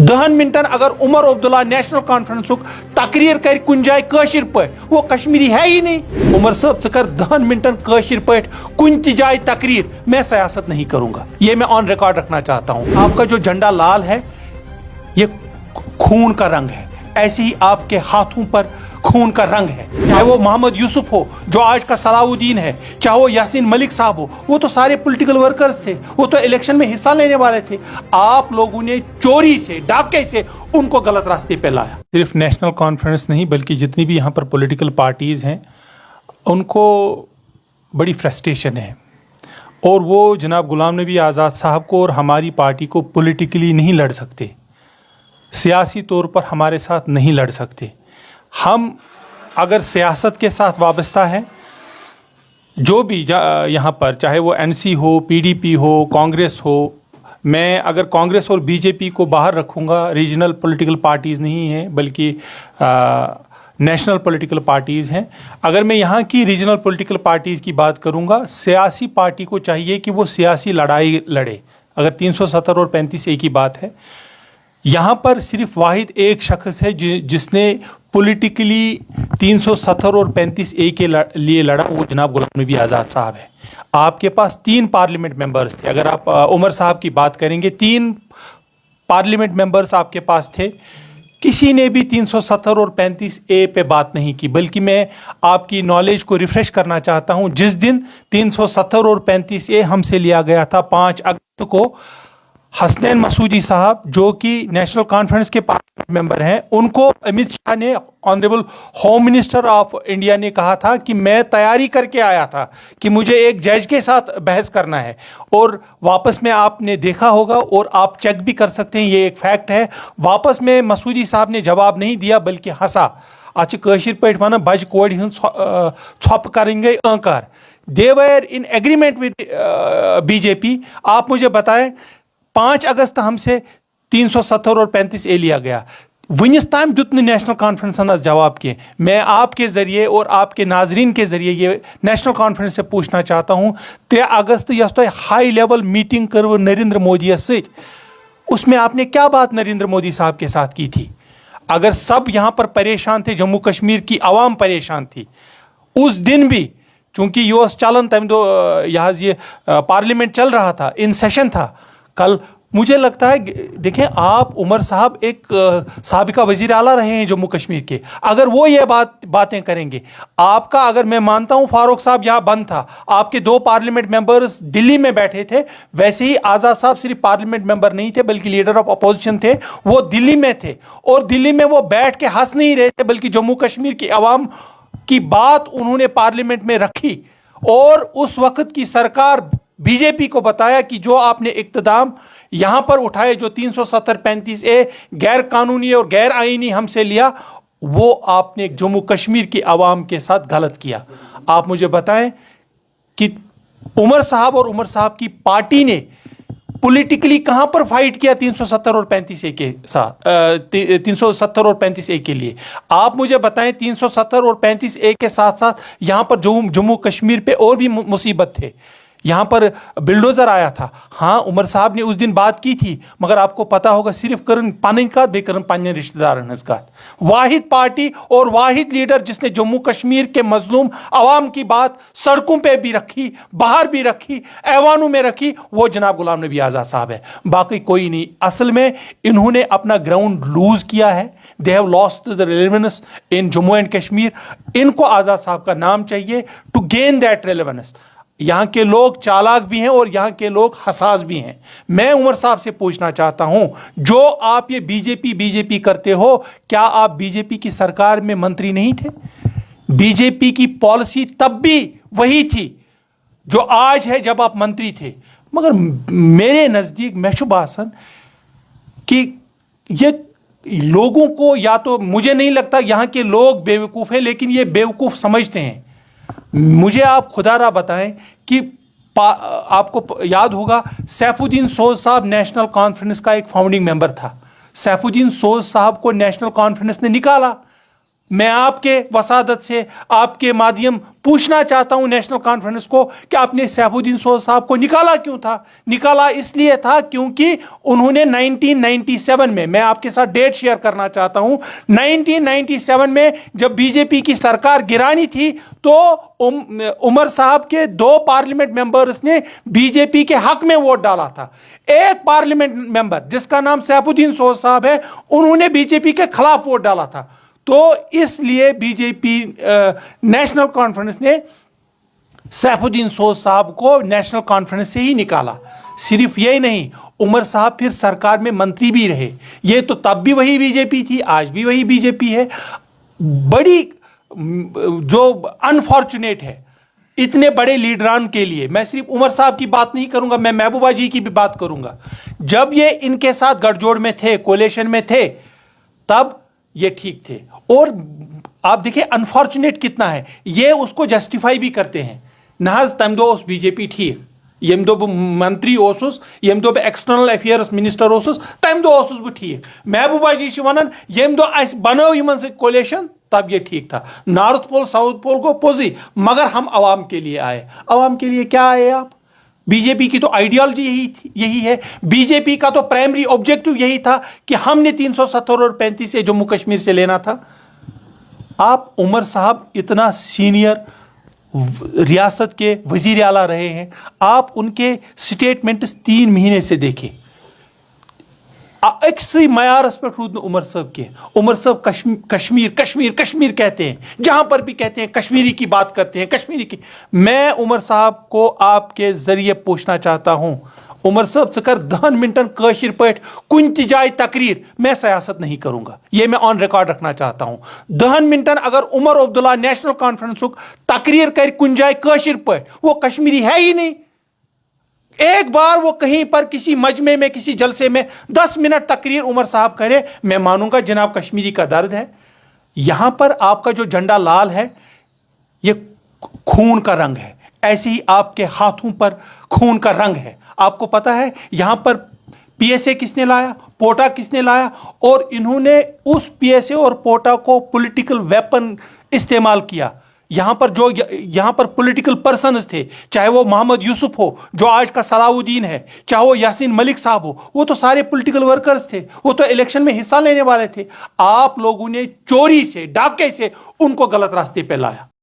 10 मिनटन अगर Omar Abdullah national conference तकरीर कर कुन जाए काशिर पे, वो कश्मीरी है ही नहीं। उमर साहब कर 10 मिनटन काशिर पे कुन ती जाए तकरीर, मैं सियासत नहीं करूंगा, ये मैं ऑन रिकॉर्ड रखना चाहता हूं। आपका जो झंडा लाल है ये खून का रंग है, ऐसे ही आपके हाथों पर खून का रंग है। चाहे वो मोहम्मद यूसुफ हो जो आज का सलाउद्दीन है, चाहे वो यासीन मलिक साहब हो, वो तो सारे पॉलिटिकल वर्कर्स थे, वो तो इलेक्शन में हिस्सा लेने वाले थे। आप लोगों ने चोरी से, डाके से उनको गलत रास्ते पे लाया। सिर्फ नेशनल कॉन्फ्रेंस नहीं बल्कि जितनी भी यहाँ पर पॉलिटिकल पार्टीज हैं उनको बड़ी फ्रस्ट्रेशन है, और वो जनाब गुलाम नबी आज़ाद साहब को और हमारी पार्टी को पॉलिटिकली नहीं लड़ सकते, सियासी तौर पर हमारे साथ नहीं लड़ सकते। हम अगर सियासत के साथ वाबस्ता है, जो भी यहाँ पर चाहे वो एनसी हो, पीडीपी हो, कांग्रेस हो, मैं अगर कांग्रेस और बीजेपी को बाहर रखूँगा, रीजनल पॉलिटिकल पार्टीज़ नहीं हैं बल्कि नेशनल पॉलिटिकल पार्टीज़ हैं। अगर मैं यहाँ की रीजनल पॉलिटिकल पार्टीज़ की बात करूँगा, सियासी पार्टी को चाहिए कि वो सियासी लड़ाई लड़े। अगर 370 और 35A की बात है, यहाँ पर सिर्फ वाहिद एक शख्स है जिसने पॉलिटिकली 370 और 35A के लिए लड़ा, वो जनाब गुलाम नबी आज़ाद साहब है। आपके पास 3 पार्लियामेंट मेंबर्स थे। अगर आप उमर साहब की बात करेंगे, 3 पार्लियामेंट मेंबर्स आपके पास थे, किसी ने भी 370 और 35A पे बात नहीं की। बल्कि मैं आपकी नॉलेज को रिफ्रेश करना चाहता हूँ, जिस दिन 370 और 35A हमसे लिया गया था 5 अगस्त को, हसनैन मसूदी साहब जो कि नेशनल कॉन्फ्रेंस के पार्लियामेंट मेंबर हैं, उनको अमित शाह ने, honourable home minister of India ने कहा था कि मैं तैयारी करके आया था कि मुझे एक जज के साथ बहस करना है, और वापस में आपने देखा होगा और आप चेक भी कर सकते हैं, ये एक फैक्ट है, वापस में मसूदी साहब ने जवाब नहीं दिया बल्कि हंसा। आज कशिर पे वन बज कोड़ छप करेंगे अंकार। दे वर इन एग्रीमेंट विद बीजेपी। आप मुझे बताएं, 5 अगस्त हमसे 370 और 35A लिया गया, वनिस ताम दुत नेशनल कॉन्फ्रेंस जवाब किए। मैं आपके ज़रिए और आपके नाजरीन के ज़रिए ये नेशनल कॉन्फ्रेंस से पूछना चाहता हूँ, 3 अगस्त यस तो हाई लेवल मीटिंग कर नरेंद्र मोदी से, उसमें आपने क्या बात नरेंद्र मोदी साहब के साथ की थी? अगर सब यहाँ पर परेशान थे, जम्मू कश्मीर की आवाम परेशान थी, उस दिन भी चूंकि ये चलन तम दो यहाँ ये पार्लियामेंट चल रहा था, इन सेशन था कल, मुझे लगता है, देखें आप उमर साहब एक साबिका वजीर आला रहे हैं जम्मू कश्मीर के, अगर वो ये बातें करेंगे, आपका, अगर मैं मानता हूं फारूक साहब यहाँ बंद था, आपके 2 पार्लियामेंट मेंबर्स दिल्ली में बैठे थे, वैसे ही आज़ाद साहब सिर्फ पार्लियामेंट मेंबर नहीं थे बल्कि लीडर ऑफ अपोजिशन थे, वो दिल्ली में थे, और दिल्ली में वो बैठ के हंस नहीं रहे थे बल्कि जम्मू कश्मीर की आवाम की बात उन्होंने पार्लियामेंट में रखी, और उस वक्त की सरकार बीजेपी को बताया कि जो आपने इक़्तिदाम यहां पर उठाए, जो 370-35A गैर कानूनी और गैर आईनी हमसे लिया, वो आपने जम्मू कश्मीर की आवाम के साथ गलत किया। आप मुझे बताएं कि उमर साहब और उमर साहब की पार्टी ने पॉलिटिकली कहां पर फाइट किया 370 और 35A के साथ, 370 और 35A के लिए? आप मुझे बताएं, 370 और 35A के साथ साथ यहां पर जम्मू कश्मीर पे और भी मुसीबत थे, यहाँ पर बिल्डोजर आया था। हाँ, उमर साहब ने उस दिन बात की थी, मगर आपको पता होगा सिर्फ करन पन का बेकरन पन्ने रिश्तेदार का। वाहिद पार्टी और वाहिद लीडर जिसने जम्मू कश्मीर के मजलूम आवाम की बात सड़कों पे भी रखी, बाहर भी रखी, ऐवानों में रखी, वो जनाब गुलाम नबी आज़ाद साहब है, बाकी कोई नहीं। असल में इन्होंने अपना ग्राउंड लूज किया है, they have lost the relevance in Jammu and Kashmir. इनको आज़ाद साहब का नाम चाहिए टू गेन दैट रेलेवेंस। यहाँ के लोग चालाक भी हैं और यहाँ के लोग हसास भी हैं। मैं उमर साहब से पूछना चाहता हूँ, जो आप ये बीजेपी करते हो, क्या आप बीजेपी की सरकार में मंत्री नहीं थे? बीजेपी की पॉलिसी तब भी वही थी जो आज है जब आप मंत्री थे, मगर मेरे नज़दीक महशुबासन कि ये लोगों को, या तो मुझे नहीं लगता यहाँ के लोग बेवकूफ़ हैं, लेकिन ये बेवकूफ़ समझते हैं। मुझे आप खुदारा बताएं कि आपको याद होगा सैफुद्दीन सोज साहब नेशनल कॉन्फ्रेंस का एक फाउंडिंग मेंबर था। सैफुद्दीन सोज साहब को नेशनल कॉन्फ्रेंस ने निकाला, मैं आपके वसादत से आपके माध्यम पूछना चाहता हूं नेशनल कॉन्फ्रेंस को कि आपने सैफुद्दीन सोज साहब को निकाला क्यों था? निकाला इसलिए था क्योंकि उन्होंने 1997 में, मैं आपके साथ डेट शेयर करना चाहता हूं, 1997 में जब बीजेपी की सरकार गिरानी थी तो उमर साहब के 2 पार्लियामेंट मेंबर्स ने बीजेपी के हक में वोट डाला था। एक पार्लियामेंट मेंबर जिसका नाम सैफुद्दीन सोज साहब है, उन्होंने बीजेपी के खिलाफ वोट डाला था। तो इसलिए बीजेपी नेशनल कॉन्फ्रेंस ने सैफुद्दीन सोज साहब को नेशनल कॉन्फ्रेंस से ही निकाला। सिर्फ यही नहीं, उमर साहब फिर सरकार में मंत्री भी रहे। ये तो तब भी वही बीजेपी थी, आज भी वही बीजेपी है। बड़ी जो अनफॉर्चुनेट है इतने बड़े लीडरान के लिए। मैं सिर्फ उमर साहब की बात नहीं करूंगा, मैं महबूबा जी की भी बात करूंगा। जब ये इनके साथ गठजोड़ में थे, कोलेशन में थे, तब ये ठीक थे। और आप देखिए अनफॉर्चुनेट कितना है, ये उसको जस्टिफाई भी करते हैं। नहज तम दो उस बीजेपी ठीक, यम दो मंत्री ओसुस, यम दो एक्सटर्नल अफेयर्स मिनिस्टर ओसुस, तम दो ओसुस बह ठीक। महबूबा जी वनान यम दो अस बनो यमन से कोलेशन, तब ये ठीक था। नॉर्थ पोल साउथ पोल को पोजी, मगर हम अवाम के लिए आए। अवाम के लिए क्या आए आप? बीजेपी की तो आइडियोलॉजी यही है। बीजेपी का तो प्राइमरी ऑब्जेक्टिव यही था कि हमने 370 और 35 से जम्मू कश्मीर से लेना था। आप उमर साहब इतना सीनियर रियासत के वजीर आला रहे हैं, आप उनके स्टेटमेंट्स 3 महीने से देखें। अक्सर मयारस पे रूद उमर साहब के। उमर साहब कश्मीर कश्मीर कश्मीर कहते हैं, जहां पर भी कहते हैं कश्मीरी की बात करते हैं, कश्मीरी की। मैं उमर साहब को आपके जरिए पूछना चाहता हूं, उमर साहब से कर 10 मिनटन कशिर पट कुन ति जाय तकरीर, मैं सियासत नहीं करूंगा, ये मैं ऑन रिकॉर्ड रखना चाहता हूं। 10 मिनटन अगर उमर अब्दुल्ला नेशनल कॉन्फ्रेंस तकरीर कर कुन जाय कशिर पट, वो कश्मीरी है ही नहीं। एक बार वो कहीं पर किसी मजमे में, किसी जलसे में 10 मिनट तकरीर उमर साहब करे, मैं मानूंगा जनाब कश्मीरी का दर्द है। यहां पर आपका जो झंडा लाल है, ये खून का रंग है, ऐसे ही आपके हाथों पर खून का रंग है। आपको पता है यहां पर पीएसए किसने लाया, पोटा किसने लाया, और इन्होंने उस पीएसए और पोटा को पॉलिटिकल वेपन इस्तेमाल किया। यहां पर पॉलिटिकल पर्सन्स थे, चाहे वो मोहम्मद यूसुफ हो जो आज का सलाउद्दीन है, चाहे वो यासीन मलिक साहब हो, वो तो सारे पॉलिटिकल वर्कर्स थे, वो तो इलेक्शन में हिस्सा लेने वाले थे। आप लोगों ने चोरी से, डाके से उनको गलत रास्ते पे लाया।